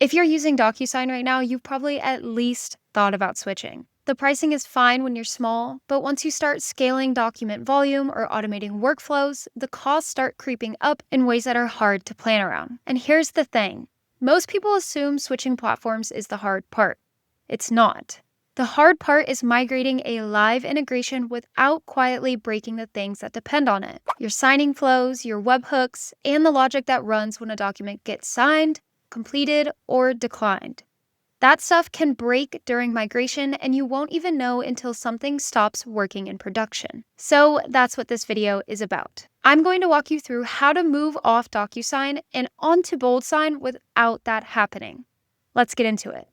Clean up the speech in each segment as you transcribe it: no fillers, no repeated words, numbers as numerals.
If you're using DocuSign right now, you've probably at least thought about switching. The pricing is fine when you're small, but once you start scaling document volume or automating workflows, the costs start creeping up in ways that are hard to plan around. And here's the thing. Most people assume switching platforms is the hard part. It's not. The hard part is migrating a live integration without quietly breaking the things that depend on it. Your signing flows, your webhooks, and the logic that runs when a document gets signed, completed, or declined. That stuff can break during migration, and you won't even know until something stops working in production. So that's what this video is about. I'm going to walk you through how to move off DocuSign and onto BoldSign without that happening. Let's get into it.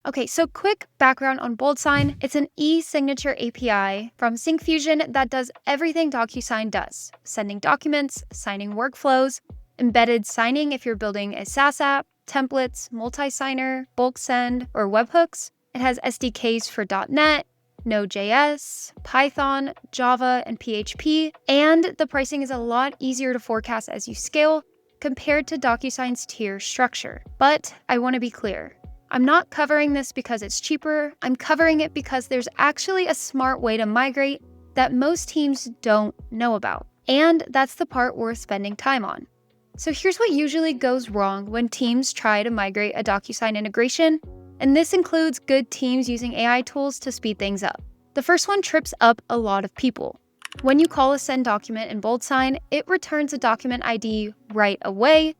Okay, so quick background on BoldSign. It's an e-signature API from Syncfusion that does everything DocuSign does: sending documents, signing workflows, embedded signing if you're building a SaaS app, templates, multi-signer, bulk send, or webhooks. It has SDKs for .NET, Node.js, Python, Java, and PHP, and the pricing is a lot easier to forecast as you scale compared to DocuSign's tier structure. But I want to be clear. I'm not covering this because it's cheaper. I'm covering it because there's actually a smart way to migrate that most teams don't know about. And that's the part worth spending time on. So here's what usually goes wrong when teams try to migrate a DocuSign integration, and this includes good teams using AI tools to speed things up. The first one trips up a lot of people. When you call a send document in BoldSign, it returns a document ID right away,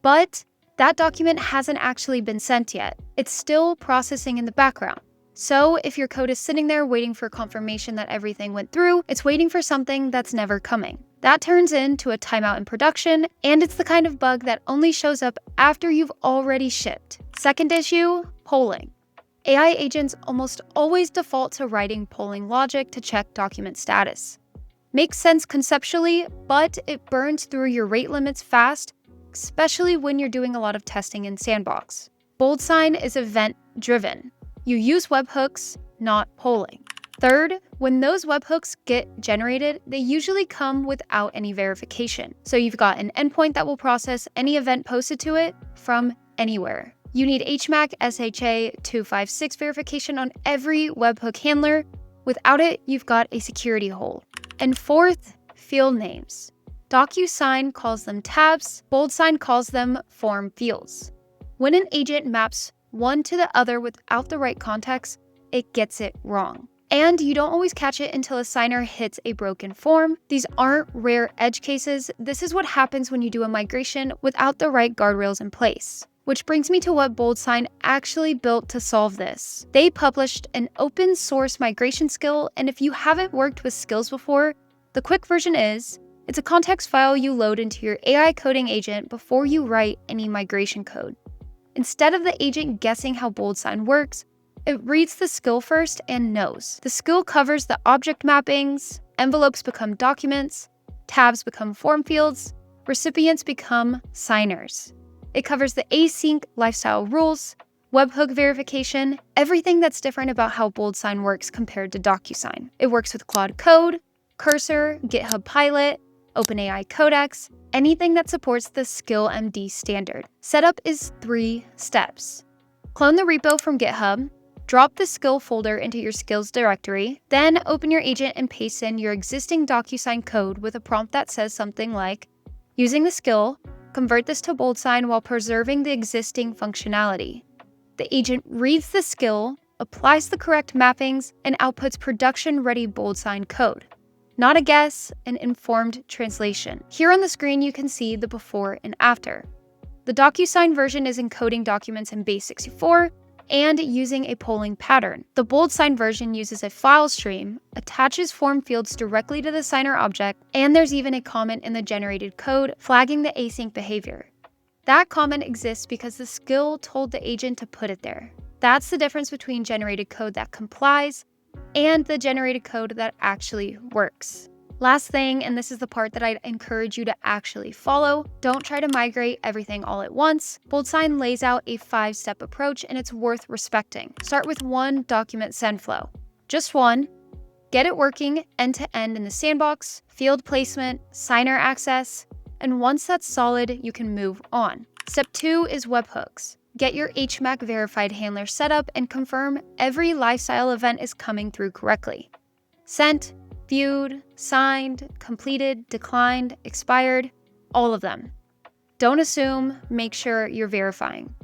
but that document hasn't actually been sent yet. It's still processing in the background. So if your code is sitting there waiting for confirmation that everything went through, it's waiting for something that's never coming. That turns into a timeout in production, and it's the kind of bug that only shows up after you've already shipped. Second issue, polling. AI agents almost always default to writing polling logic to check document status. Makes sense conceptually, but it burns through your rate limits fast, especially when you're doing a lot of testing in Sandbox. BoldSign is event-driven. You use webhooks, not polling. Third, when those webhooks get generated, they usually come without any verification. So you've got an endpoint that will process any event posted to it from anywhere. You need HMAC SHA256 verification on every webhook handler. Without it, you've got a security hole. And fourth, field names. DocuSign calls them tabs, BoldSign calls them form fields. When an agent maps one to the other without the right context, it gets it wrong. And you don't always catch it until a signer hits a broken form. These aren't rare edge cases. This is what happens when you do a migration without the right guardrails in place. Which brings me to what BoldSign actually built to solve this. They published an open source migration skill, and if you haven't worked with skills before, the quick version is, it's a context file you load into your AI coding agent before you write any migration code. Instead of the agent guessing how BoldSign works, it reads the skill first and knows. The skill covers the object mappings, envelopes become documents, tabs become form fields, recipients become signers. It covers the async lifestyle rules, webhook verification, everything that's different about how BoldSign works compared to DocuSign. It works with Claude Code, Cursor, GitHub Copilot, OpenAI Codex, anything that supports the Skill MD standard. Setup is 3 steps. Clone the repo from GitHub, drop the skill folder into your skills directory, then open your agent and paste in your existing DocuSign code with a prompt that says something like, using the skill, convert this to BoldSign while preserving the existing functionality. The agent reads the skill, applies the correct mappings, and outputs production-ready BoldSign code. Not a guess, an informed translation. Here on the screen, you can see the before and after. The DocuSign version is encoding documents in base64 and using a polling pattern. The BoldSign version uses a file stream, attaches form fields directly to the signer object, and there's even a comment in the generated code flagging the async behavior. That comment exists because the skill told the agent to put it there. That's the difference between generated code that complies and the generated code that actually works. Last thing, and this is the part that I'd encourage you to actually follow, don't try to migrate everything all at once. BoldSign lays out a 5-step approach and it's worth respecting. Start with one document send flow. Just one. Get it working end-to-end in the sandbox, field placement, signer access, and once that's solid, you can move on. Step 2 is webhooks. Get your HMAC verified handler set up and confirm every lifestyle event is coming through correctly. Sent, viewed, signed, completed, declined, expired, all of them. Don't assume, make sure you're verifying.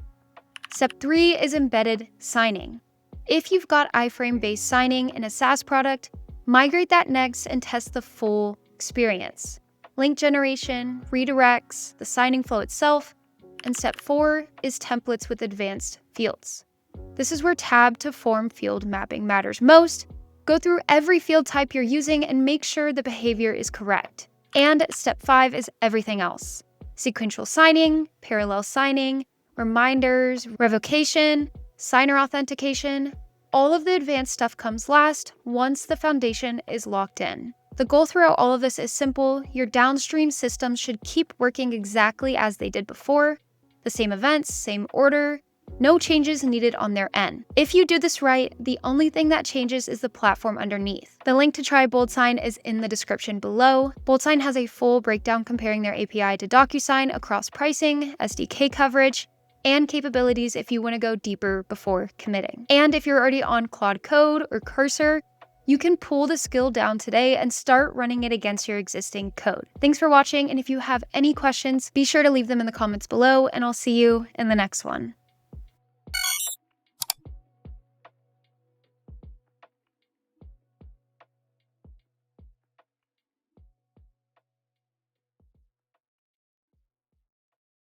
Step 3 is embedded signing. If you've got iframe-based signing in a SaaS product, migrate that next and test the full experience. Link generation, redirects, the signing flow itself, and step 4 is templates with advanced fields. This is where tab to form field mapping matters most. Go through every field type you're using and make sure the behavior is correct. And step 5 is everything else. Sequential signing, parallel signing, reminders, revocation, signer authentication. All of the advanced stuff comes last once the foundation is locked in. The goal throughout all of this is simple. Your downstream systems should keep working exactly as they did before. The same events, same order, no changes needed on their end. If you do this right, the only thing that changes is the platform underneath. The link to try BoldSign is in the description below. BoldSign has a full breakdown comparing their API to DocuSign across pricing, SDK coverage, and capabilities if you want to go deeper before committing. And if you're already on Claude Code or Cursor, you can pull the skill down today and start running it against your existing code. Thanks for watching, and if you have any questions, be sure to leave them in the comments below, and I'll see you in the next one.